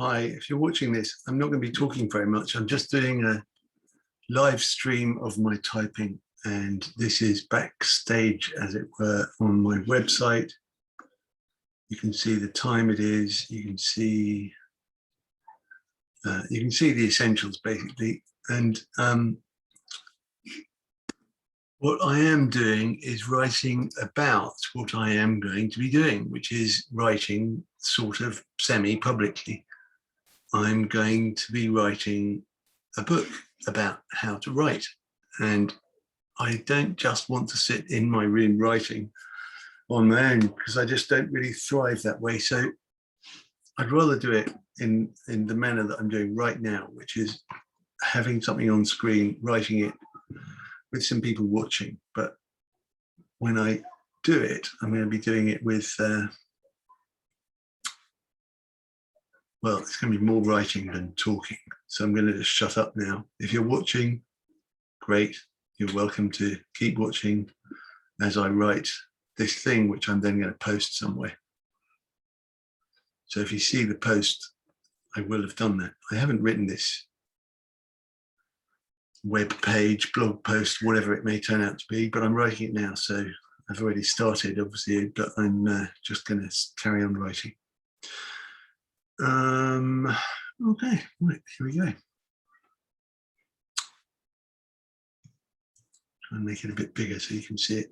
Hi, if you're watching this, I'm not going to be talking very much. I'm just doing a live stream of my typing, and this is backstage, as it were, on my website. You can see the time it is. You can see the essentials basically. And what I am doing is writing about what I am going to be doing, which is writing sort of semi-publicly. I'm going to be writing a book about how to write. And I don't just want to sit in my room writing on my own, because I just don't really thrive that way. So I'd rather do it in the manner that I'm doing right now, which is having something on screen, writing it with some people watching. But when I do it, I'm going to be doing it with, well, it's going to be more writing than talking. So I'm going to just shut up now. If you're watching, great. You're welcome to keep watching as I write this thing, which I'm then going to post somewhere. So if you see the post, I will have done that. I haven't written this web page, blog post, whatever it may turn out to be, but I'm writing it now. So I've already started, obviously, but I'm just going to carry on writing. Okay, right, here we go. Try and make it a bit bigger so you can see it.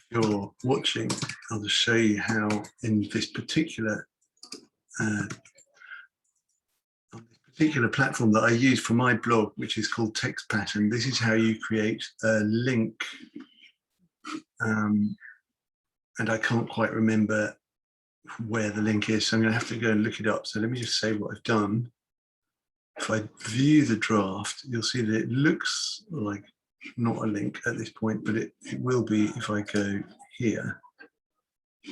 If you're watching, I'll just show you how in this particular platform that I use for my blog, which is called Text Pattern, this is how you create a link and I can't quite remember where the link is, so I'm going to have to go and look it up. So let me just say what I've done. If I view the draft, you'll see that it looks like not a link at this point, but it will be if I go here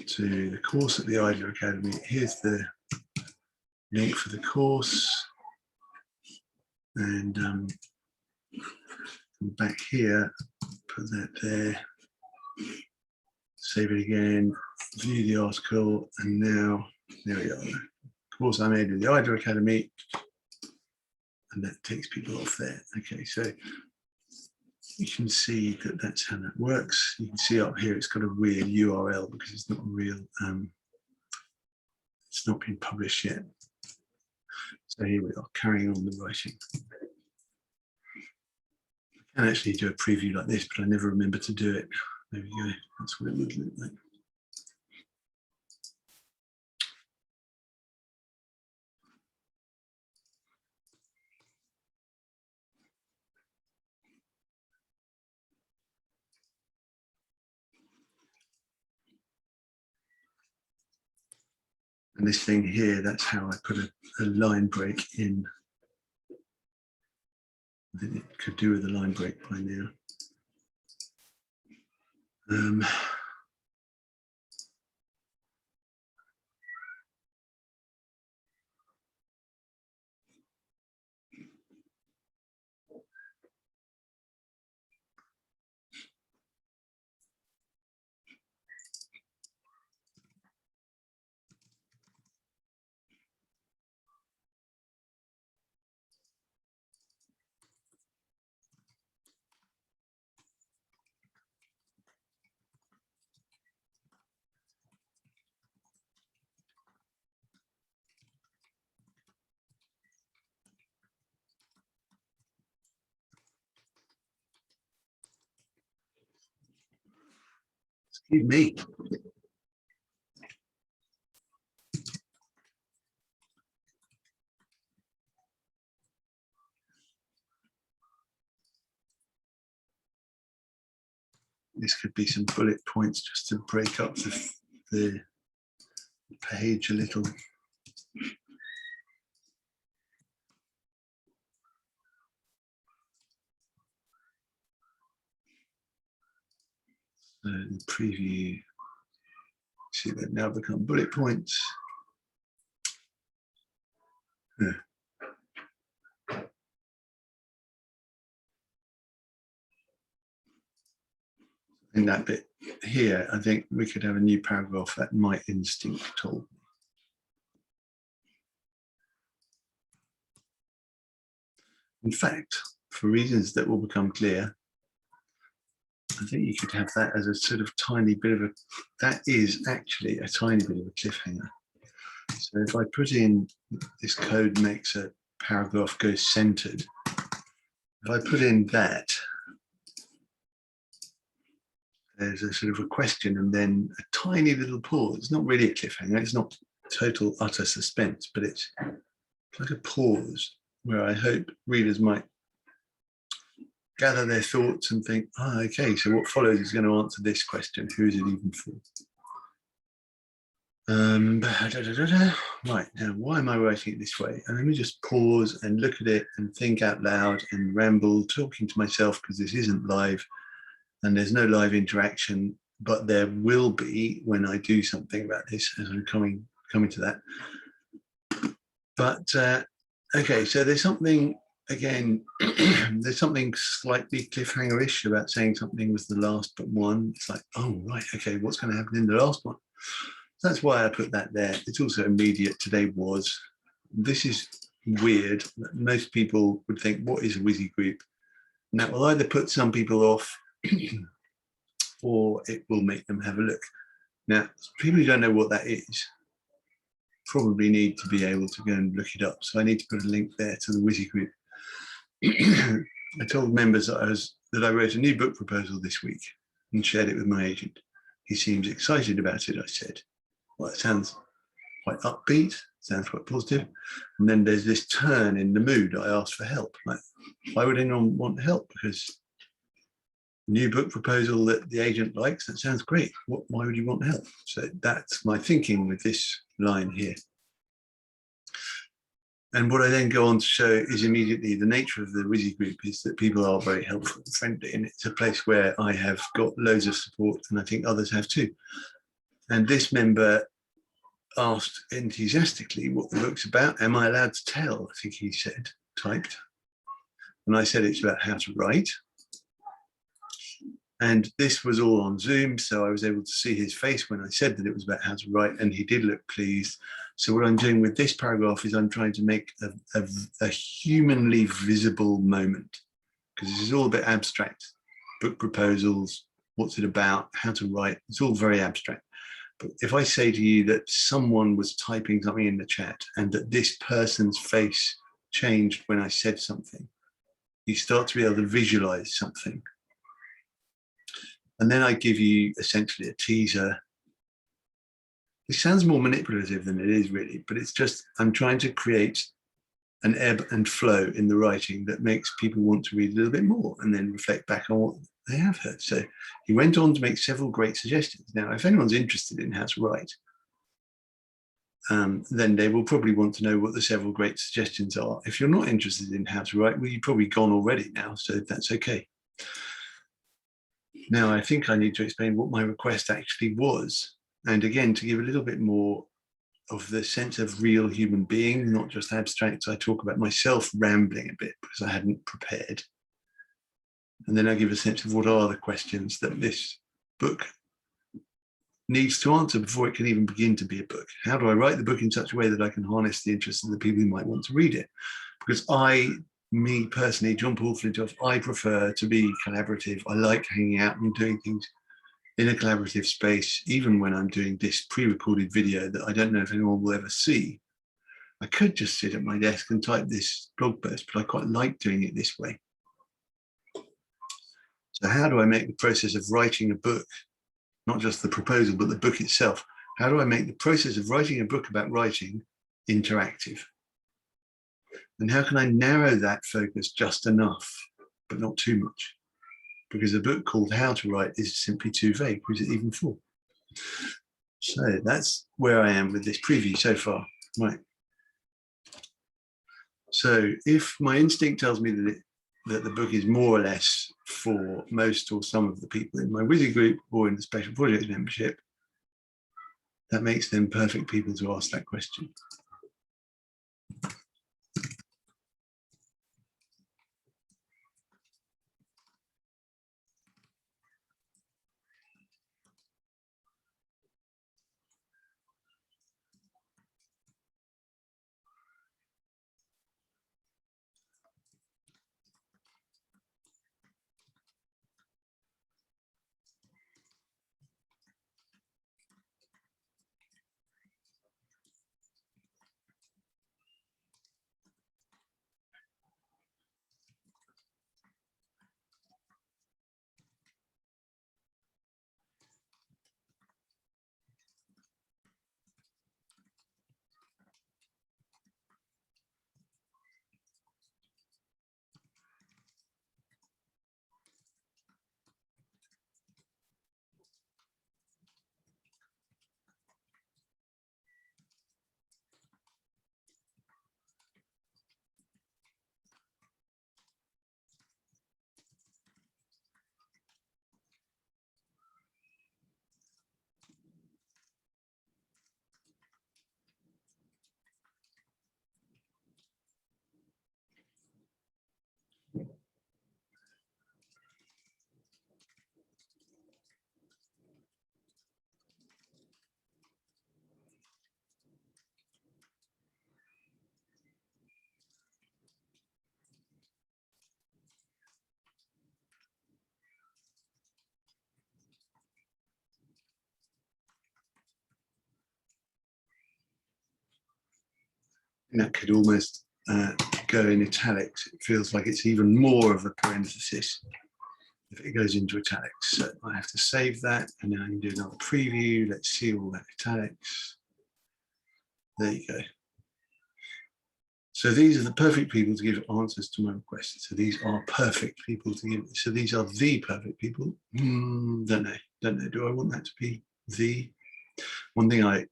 to the course at the IDLER Academy. Here's the link for the course, and back here, put that there, save it again, view the article, and now there we are. Course I made with the IDLER Academy, and that takes people off there. Okay, so you can see that that's how that works. You can see up here it's got a weird URL because it's not real. It's not been published yet. So here we are, carrying on the writing. I can actually do a preview like this, but I never remember to do it. There we go. That's what it would look like. And this thing here, that's how I put a line break in. I think it could do with a line break by now. Excuse me. This could be some bullet points just to break up the page a little. So the preview, see that now become bullet points. Yeah. In that bit here, I think we could have a new paragraph that my instinct told me. In fact, for reasons that will become clear, I think you could have that as a sort of tiny bit of a, that is actually a tiny bit of a cliffhanger. So if I put in, this code makes a paragraph go centered. If I put in that, there's a sort of a question and then a tiny little pause. It's not really a cliffhanger. It's not total utter suspense, but it's like a pause where I hope readers might gather their thoughts and think, oh, okay, so what follows is going to answer this question. Who is it even for? Right, now, why am I writing it this way? And let me just pause and look at it and think out loud and ramble, talking to myself because this isn't live and there's no live interaction, but there will be when I do something about this, as I'm coming to that. But okay, so there's something, again, there's something slightly cliffhanger-ish about saying something was the last but one. It's like, oh, right, okay, what's going to happen in the last one? So that's why I put that there. It's also immediate. Today was. This is weird. Most people would think, what is a WYSI group? And that will either put some people off or it will make them have a look. Now, people who don't know what that is probably need to be able to go and look it up. So I need to put a link there to the WYSI group. I told members that I wrote a new book proposal this week and shared it with my agent. He seems excited about it, I said. Well, it sounds quite upbeat, sounds quite positive. And then there's this turn in the mood. I asked for help. Like, why would anyone want help? Because New book proposal that the agent likes, that sounds great. Why would you want help? So that's my thinking with this line here. And what I then go on to show is immediately the nature of the Wizzy group is that people are very helpful and friendly, and it's a place where I have got loads of support, and I think others have too. And this member asked enthusiastically what the book's about. Am I allowed to tell? I think he said, typed. And I said it's about how to write. And this was all on Zoom, so I was able to see his face when I said that it was about how to write, and he did look pleased. So what I'm doing with this paragraph is I'm trying to make a humanly visible moment, because this is all a bit abstract. Book proposals, what's it about, how to write, it's all very abstract. But if I say to you that someone was typing something in the chat and that this person's face changed when I said something, you start to be able to visualize something. And then I give you essentially a teaser. It sounds more manipulative than it is really, but it's just, I'm trying to create an ebb and flow in the writing that makes people want to read a little bit more and then reflect back on what they have heard. So he went on to make several great suggestions. Now, if anyone's interested in how to write, then they will probably want to know what the several great suggestions are. If you're not interested in how to write, well, you've probably gone already now, so that's okay. Now, I think I need to explain what my request actually was. And again, to give a little bit more of the sense of real human being, not just abstract, I talk about myself rambling a bit because I hadn't prepared. And then I give a sense of what are the questions that this book needs to answer before it can even begin to be a book. How do I write the book in such a way that I can harness the interest of the people who might want to read it? Because me personally, John Paul Flintoff, I prefer to be collaborative. I like hanging out and doing things in a collaborative space, even when I'm doing this pre-recorded video that I don't know if anyone will ever see. I could just sit at my desk and type this blog post, but I quite like doing it this way. So how do I make the process of writing a book, not just the proposal, but the book itself? How do I make the process of writing a book about writing interactive? And how can I narrow that focus just enough, but not too much? Because a book called How to Write is simply too vague. Who's it even for? So that's where I am with this preview so far. Right. So if my instinct tells me that the book is more or less for most or some of the people in my Wizzy group or in the Special Projects membership, that makes them perfect people to ask that question. And that could almost go in italics. It feels like it's even more of a parenthesis if it goes into italics. So I have to save that, and then I can do another preview. Let's see all that italics. There you go. So these are the perfect people to give answers to my requests. So these are perfect people to give. So these are the perfect people. Don't know. Do I want that to be the? One thing I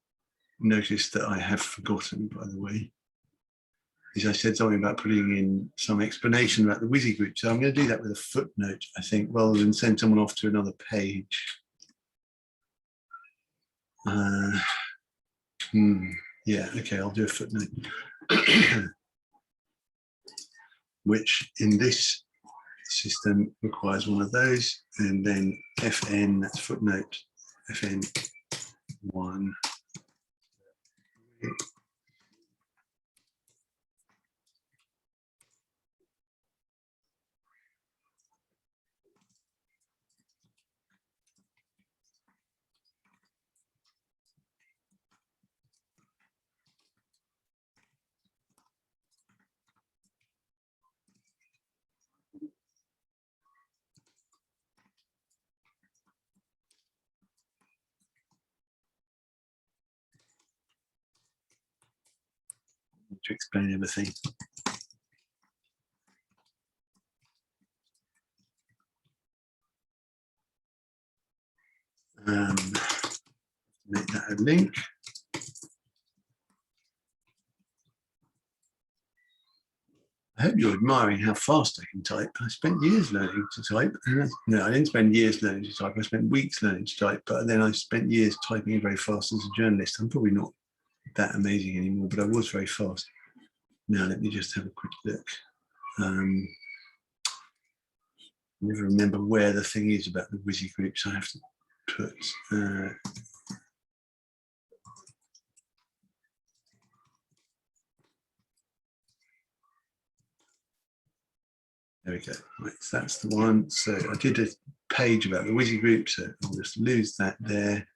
noticed that I have forgotten, by the way, is I said something about putting in some explanation about the WYSI group. So I'm going to do that with a footnote, I think, rather than send someone off to another page. Yeah, okay, I'll do a footnote. Which in this system requires one of those, and then FN, that's footnote, FN1. To explain everything. Make that a link. I hope you're admiring how fast I can type. I spent years learning to type. No, I didn't spend years learning to type. I spent weeks learning to type, but then I spent years typing very fast as a journalist. I'm probably not that amazing anymore, but I was very fast. Now let me just have a quick look. Never remember where the thing is about the WYSI groups. I have to put there we go. Right, so that's the one. So I did a page about the WYSI group, so I'll just lose that there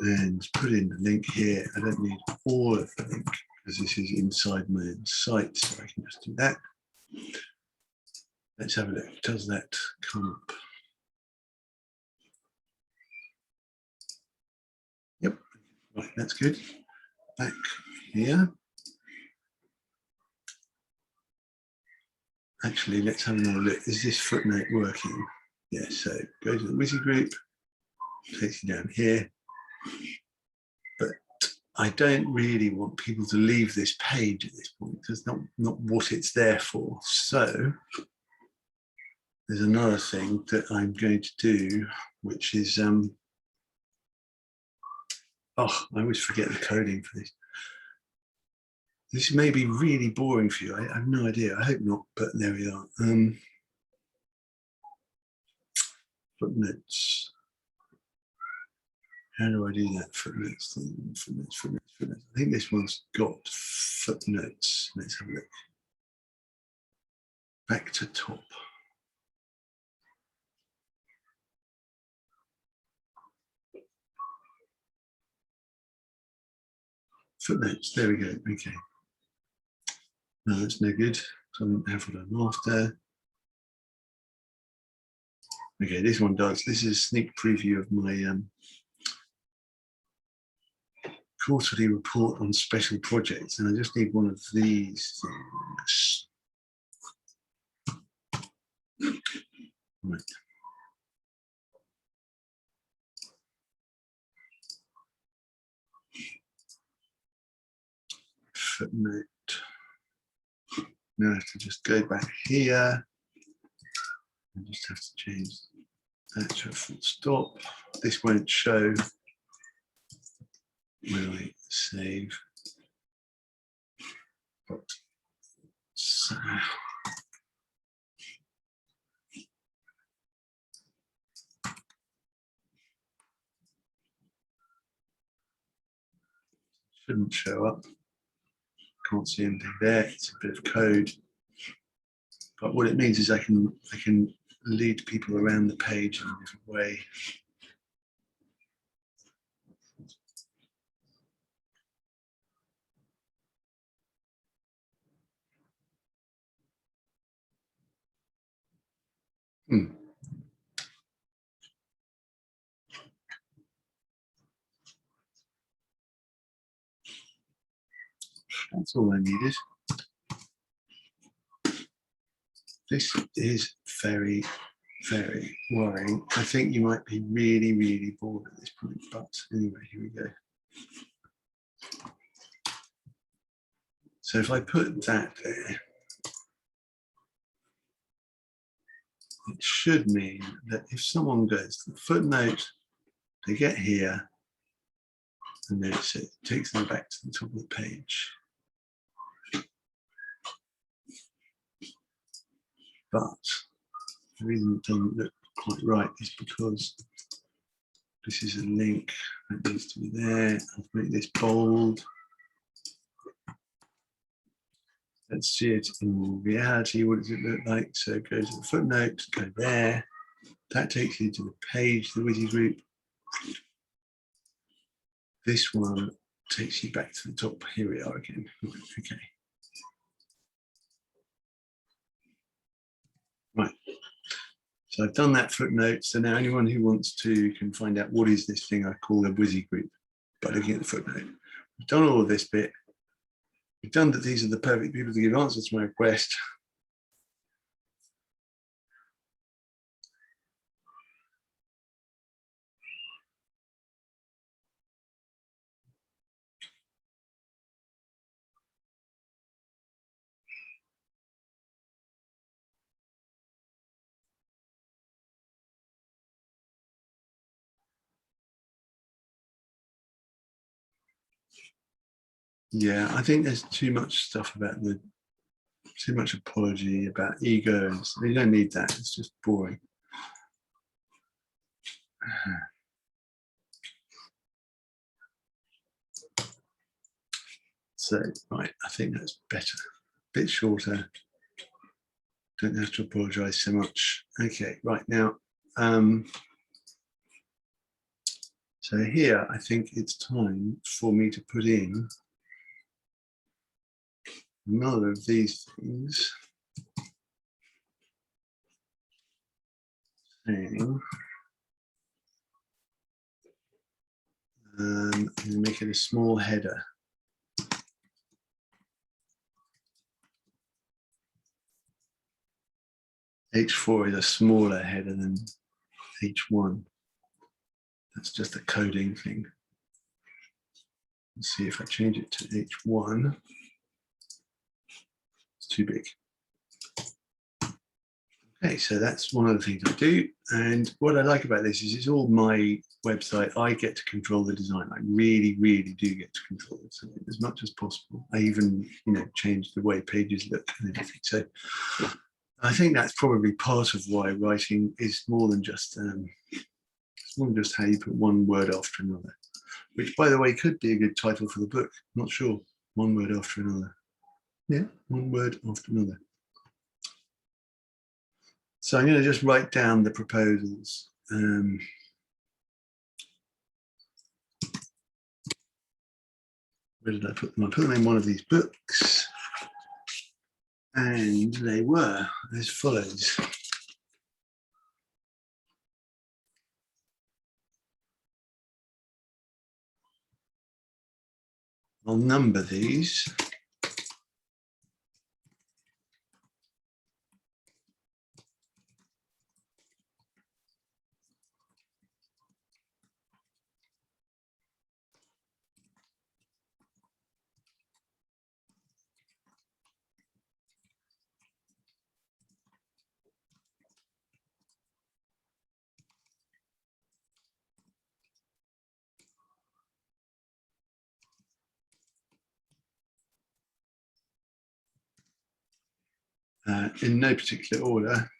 and put in the link here. I don't need all of the link because this is inside my own site, so I can just do that. Let's have a look. Does that come up? Yep. Right, that's good. Back here. Actually, let's have another look. Is this footnote working? Yeah, so go to the WYSI group, takes you down here. But I don't really want people to leave this page at this point. It's not what it's there for. So there's another thing that I'm going to do, which is, I always forget the coding for this. This may be really boring for you. I have no idea. I hope not, but there we are. Footnotes. How do I do that? Footnotes. I think this one's got footnotes. Let's have a look. Back to top. Footnotes. There we go. Okay. No, that's no good. So I don't have what I'm after. Okay, this one does. This is a sneak preview of my quarterly report on special projects, and I just need one of these things. Right. Footnote. Now I have to just go back here. I just have to change that to a full stop. This won't show when I save. But so. Shouldn't show up. Can't see anything there. It's a bit of code. But what it means is I can lead people around the page in a different way. That's all I needed. This is very, very worrying. I think you might be really, really bored at this point, but anyway, here we go. So if I put that there, it should mean that if someone goes to the footnote, they get here, and then it takes them back to the top of the page. But the reason it doesn't look quite right is because this is a link that needs to be there. I'll make this bold. Let's see it in reality. What does it look like? So go to the footnote, go there. That takes you to the page, the Wizzy group. This one takes you back to the top. Here we are again. Okay. Right. So I've done that footnote. So now anyone who wants to can find out what is this thing I call a Wizzy group by looking at the footnote. We've done all of this bit. We've done that these are the perfect people to give answers to my request. Yeah, I think there's too much stuff about too much apology about egos. You don't need that. It's just boring. So, right, I think that's better. A bit shorter. Don't have to apologize so much. Okay, right now. So here, I think it's time for me to put in another of these things. And make it a small header. H4 is a smaller header than H1. That's just a coding thing. Let's see if I change it to H1. It's too big. Okay, so that's one of the things I do. And what I like about this is it's all my website. I get to control the design. I really, really do get to control it as much as possible. I even, change the way pages look and everything. So I think that's probably part of why writing is more than just how you put one word after another, which, by the way, could be a good title for the book. I'm not sure. One word after another. Yeah, one word after another. So I'm going to just write down the proposals. Where did I put them? I put them in one of these books, and they were as follows. I'll number these. In no particular order.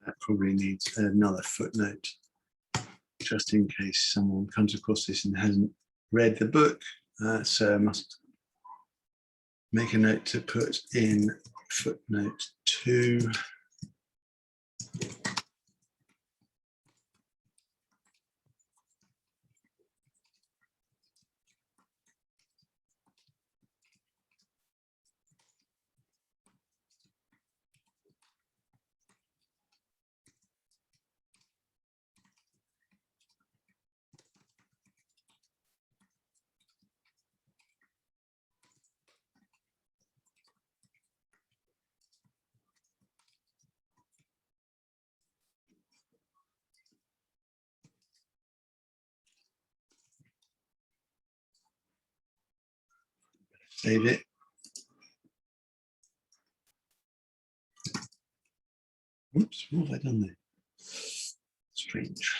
That probably needs another footnote, just in case someone comes across this and hasn't read the book. So I must make a note to put in footnote 2. Save it. Oops, what have I done there? Strange.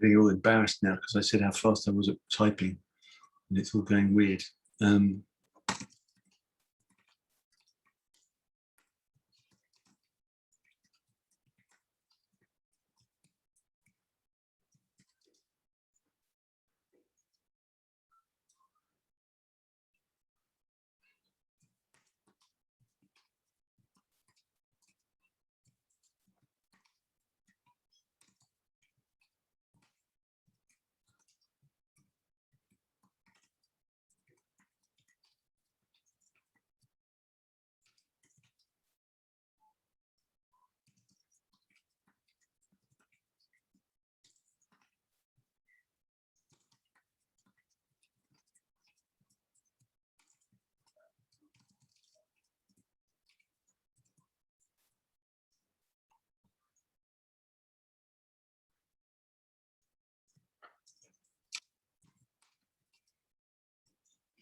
Getting all embarrassed now because I said how fast I was at typing, and it's all going weird.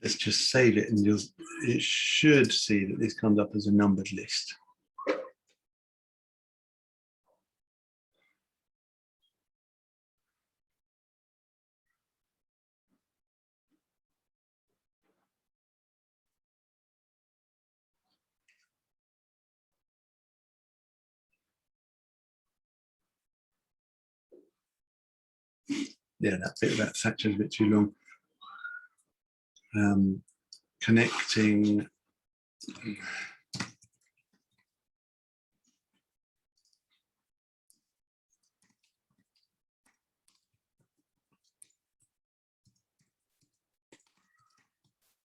Let's just save it, and it should see that this comes up as a numbered list. Yeah, that bit about Thatcher is a bit too long. Connecting. The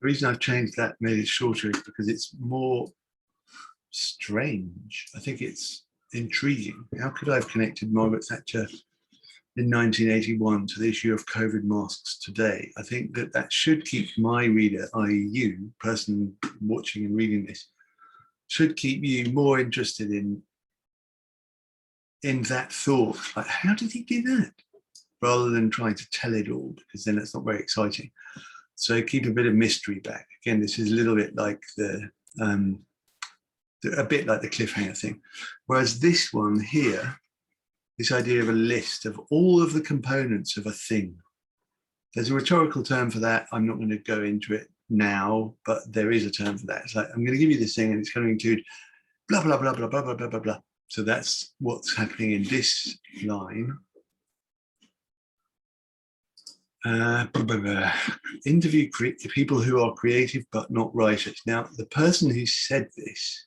reason I've changed that, made it shorter, is because it's more strange. I think it's intriguing. How could I have connected Margaret Thatcher in 1981 to the issue of COVID masks today? I think that should keep my reader, i.e. you, person watching and reading this, should keep you more interested in that thought. Like, how did he do that? Rather than trying to tell it all, because then it's not very exciting. So keep a bit of mystery back. Again, this is a little bit like a bit like the cliffhanger thing. Whereas this one here, this idea of a list of all of the components of a thing. There's a rhetorical term for that. I'm not going to go into it now, but there is a term for that. It's like, I'm going to give you this thing and it's going to include blah, blah, blah, blah, blah, blah, blah, blah, blah. So that's what's happening in this line. Interview people who are creative but not writers. Now, the person who said this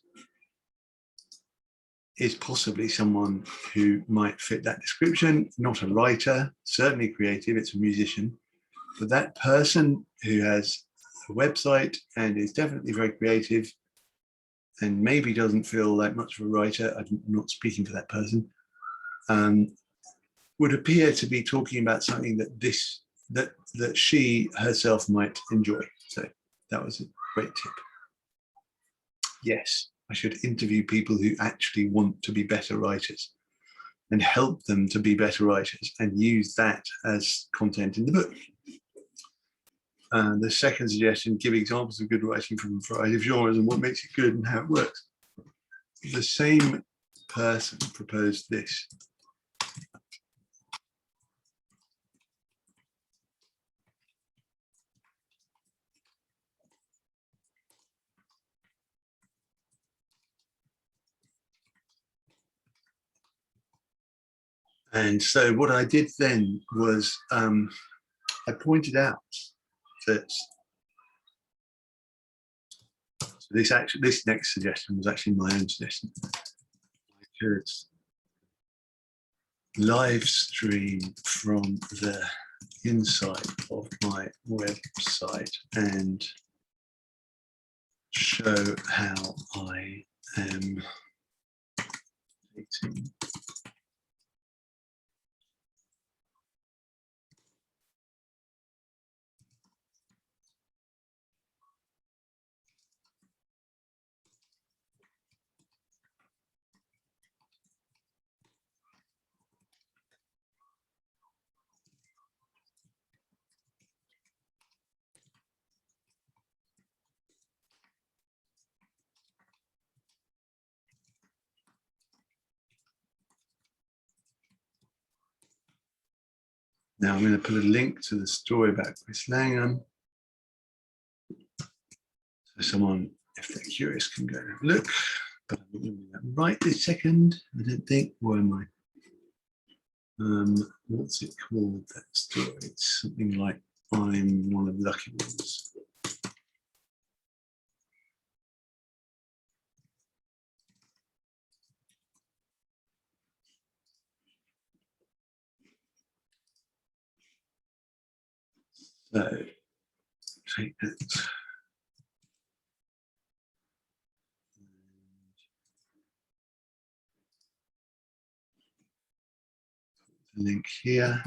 is possibly someone who might fit that description, not a writer, certainly creative, it's a musician, but that person who has a website and is definitely very creative and maybe doesn't feel like much of a writer, I'm not speaking for that person, would appear to be talking about something that she herself might enjoy. So that was a great tip. Yes, I should interview people who actually want to be better writers and help them to be better writers and use that as content in the book. The second suggestion, give examples of good writing from a variety of genres and what makes it good and how it works. The same person proposed this. And so what I did then was I pointed out that this next suggestion was actually my own suggestion. I could live stream from the inside of my website and show how I am creating Now I'm going to put a link to the story about Chris Langham. So someone, if they're curious, can go and have a look. But I'm not going to do that right this second, I don't think. Where am I? What's it called, that story? It's something like I'm one of the lucky ones. So take that. The link here.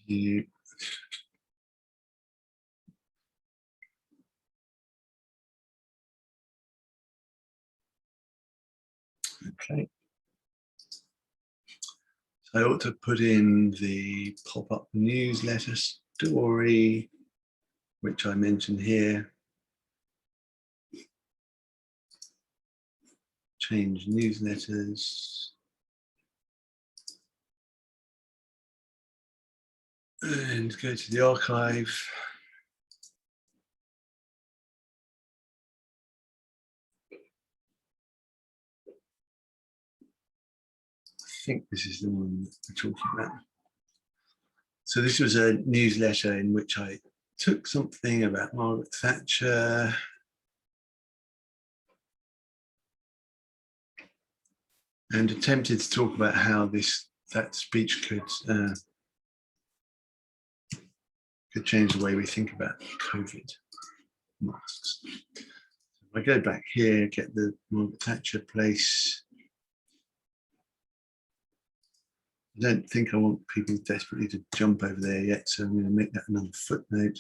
You. Okay. So I ought to put in the pop-up newsletter story, which I mentioned here. Change newsletters. And go to the archive. I think this is the one that we're talking about. So this was a newsletter in which I took something about Margaret Thatcher and attempted to talk about how that speech could change the way we think about COVID masks. So if I go back here, get the Margaret Thatcher place. I don't think I want people desperately to jump over there yet, so I'm going to make that another footnote.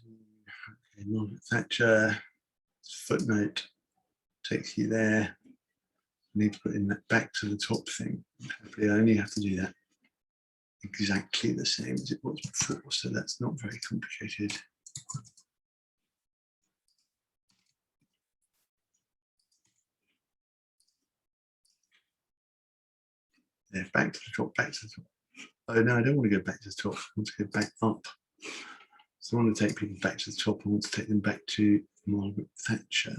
Okay, Margaret Thatcher, footnote takes you there. I need to put in that back to the top thing. Hopefully I only have to do that exactly the same as it was before, so that's not very complicated. Yeah, back to the top, back to the top. Oh no, I don't want to go back to the top. I want to go back up. So I want to take people back to the top. I want to take them back to Margaret Thatcher.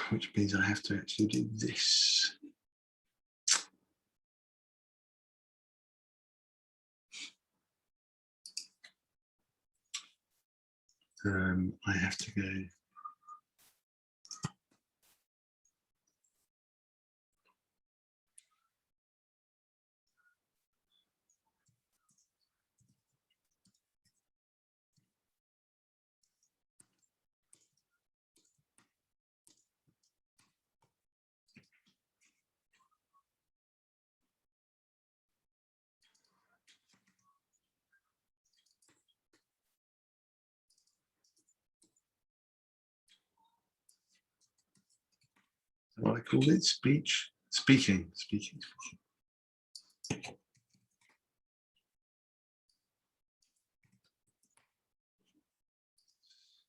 Which means I have to actually do this. I have to go. What I call it, speaking.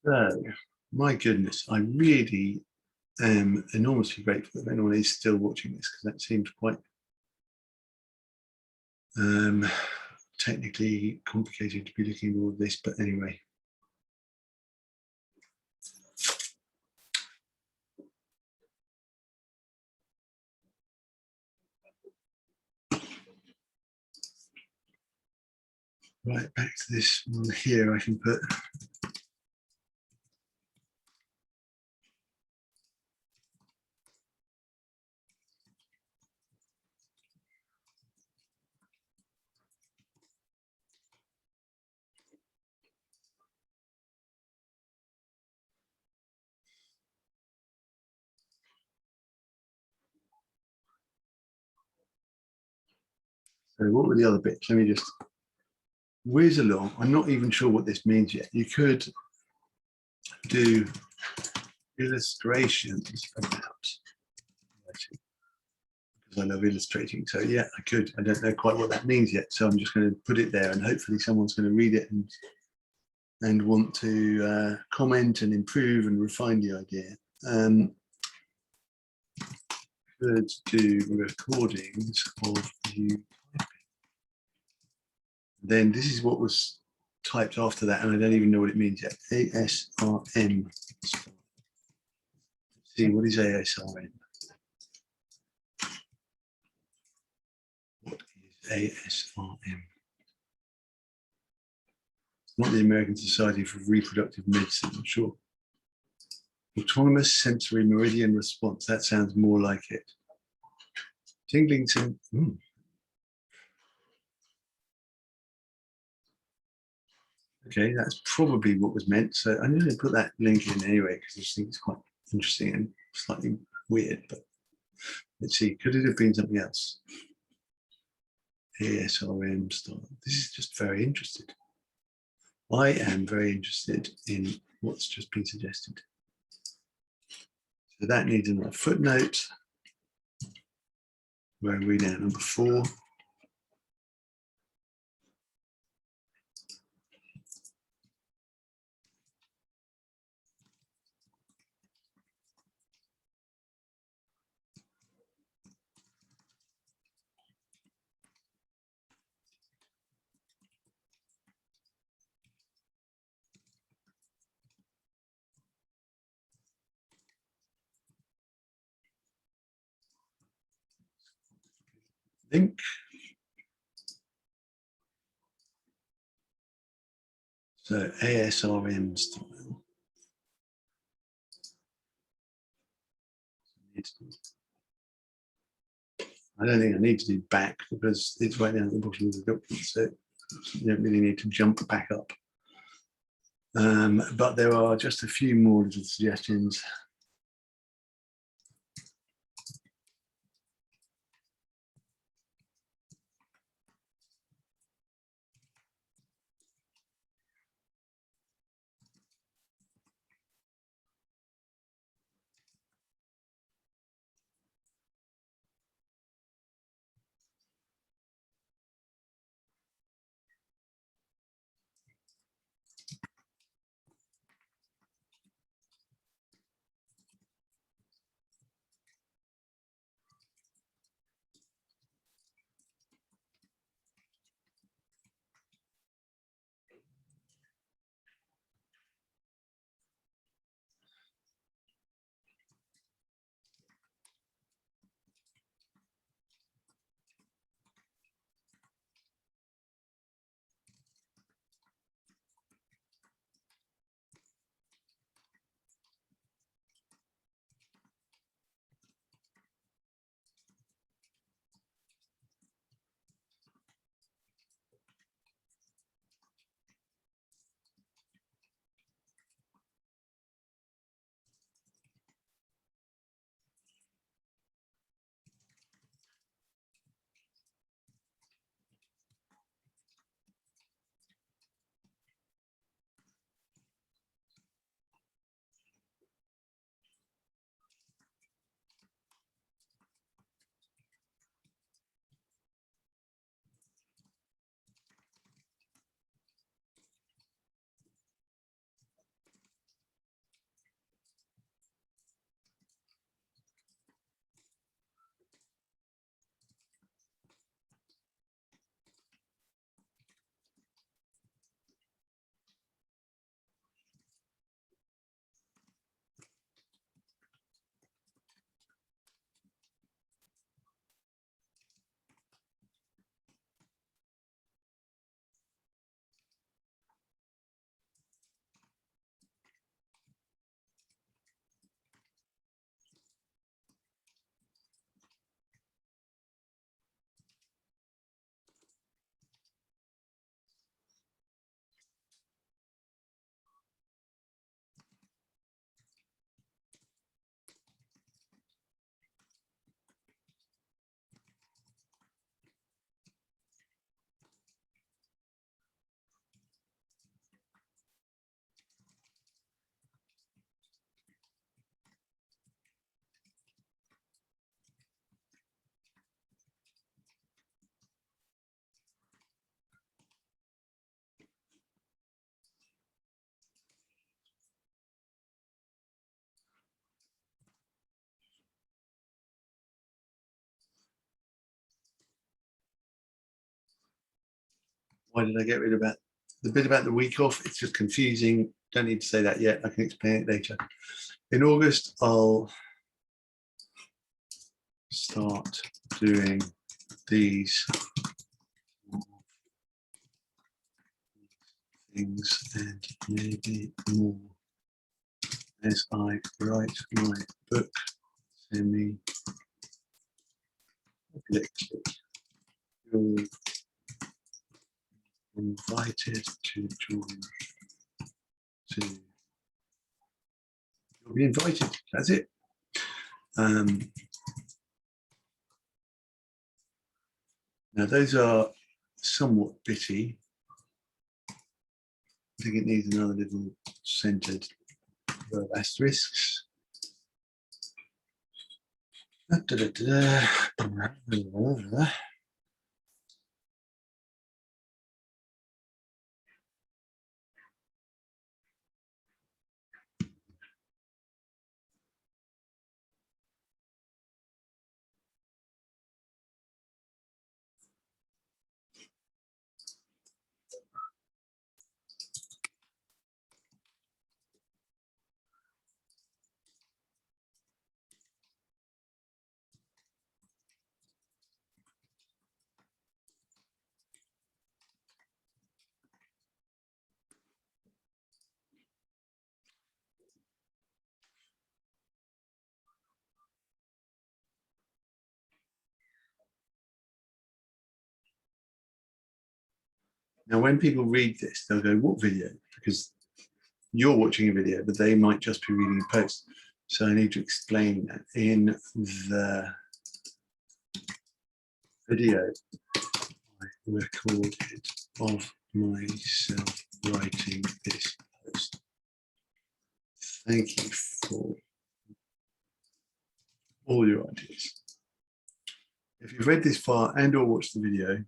So, my goodness, I really am enormously grateful if anyone is still watching this, because that seems quite technically complicated to be looking at all of this, but anyway. Right, back to this one here, I can put so what were the other bits? Let me just whiz along. I'm not even sure what this means yet. You could do illustrations about, because I love illustrating. So yeah, I could. I don't know quite what that means yet. So I'm just going to put it there, and hopefully someone's going to read it and want to comment and improve and refine the idea. Could do recordings of you. Then this is what was typed after that, and I don't even know what it means yet. ASRM. Let's see, what is ASRM? What is ASRM? It's not the American Society for Reproductive Medicine, I'm sure. Autonomous sensory meridian response. That sounds more like it. Tingling. Okay, that's probably what was meant. So I'm going to put that link in anyway, because I just think it's quite interesting and slightly weird. But let's see, could it have been something else? ASRM style. This is just very interested. I am very interested in what's just been suggested. So that needs another footnote. Where are we now? Number 4. Link. So ASRM style. I don't think I need to do back because it's right down at the bottom of the document, so you don't really need to jump back up. But there are just a few more little suggestions. Why did I get rid of that? The bit about the week off, it's just confusing. Don't need to say that yet. I can explain it later. In August, I'll start doing these things and maybe more as I write my book semi-publicly. You're invited to join. You'll be invited. That's it. Now those are somewhat bitty. I think it needs another little centered row of asterisks. Now, when people read this, they'll go, what video? Because you're watching a video, but they might just be reading a post. So I need to explain that in the video I recorded of myself writing this post. Thank you for all your ideas. If you've read this far and or watched the video,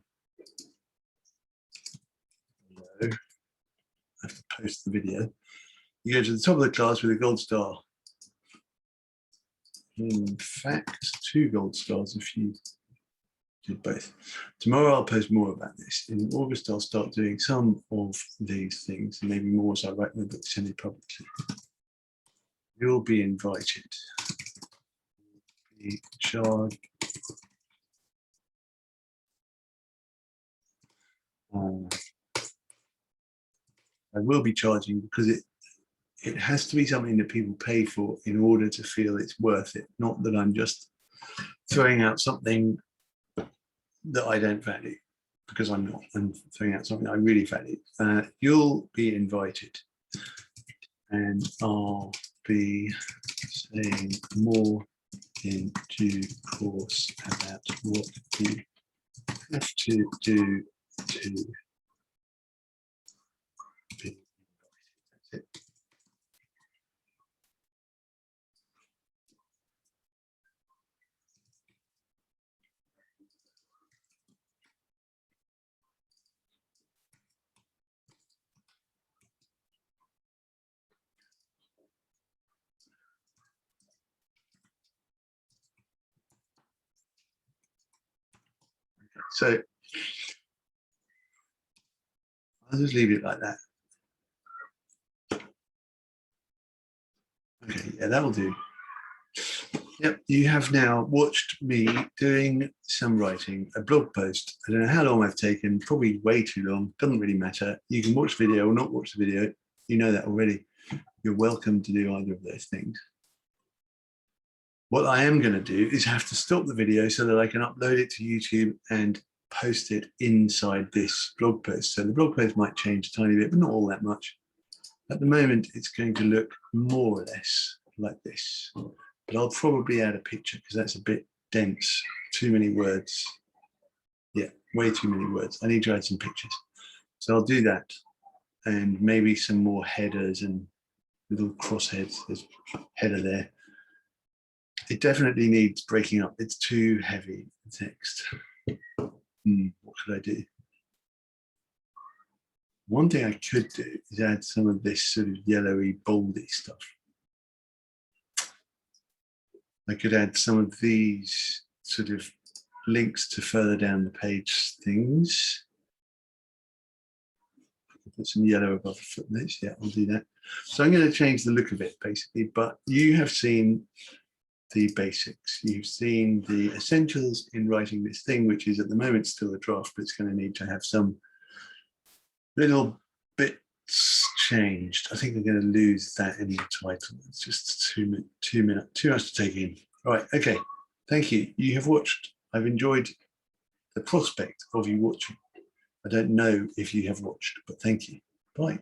I have to post the video. You go to the top of the class with a gold star. In fact, 2 gold stars if you did both. Tomorrow I'll post more about this. In August I'll start doing some of these things, and maybe more as I write my book semi-publicly. You'll be invited. Be charged. I will be charging because it has to be something that people pay for in order to feel it's worth it. Not that I'm just throwing out something that I don't value, because I'm not. I'm throwing out something I really value. You'll be invited, and I'll be saying more in due course about what you have to do to be invited. That's it. So I'll just leave it like that. Okay, yeah, that'll do. Yep, you have now watched me doing some writing, a blog post. I don't know how long I've taken, probably way too long, doesn't really matter. You can watch the video or not watch the video. You know that already. You're welcome to do either of those things. What I am going to do is have to stop the video so that I can upload it to YouTube and post it inside this blog post. So the blog post might change a tiny bit, but not all that much. At the moment, it's going to look more or less like this. But I'll probably add a picture because that's a bit dense. Too many words. Yeah, way too many words. I need to add some pictures. So I'll do that. And maybe some more headers and little crossheads. There's a header there. It definitely needs breaking up. It's too heavy, the text. What could I do? One thing I could do is add some of this sort of yellowy, boldy stuff. I could add some of these sort of links to further down the page things. put some yellow above the footnotes. Yeah, I'll do that. So I'm going to change the look of it basically, but you have seen the basics. You've seen the essentials in writing this thing, which is at the moment still a draft, but it's going to need to have some little bits changed. I think I'm going to lose that in the title. It's just too much to take in. Right, okay. Thank you. You have watched. I've enjoyed the prospect of you watching. I don't know if you have watched, but thank you. Bye.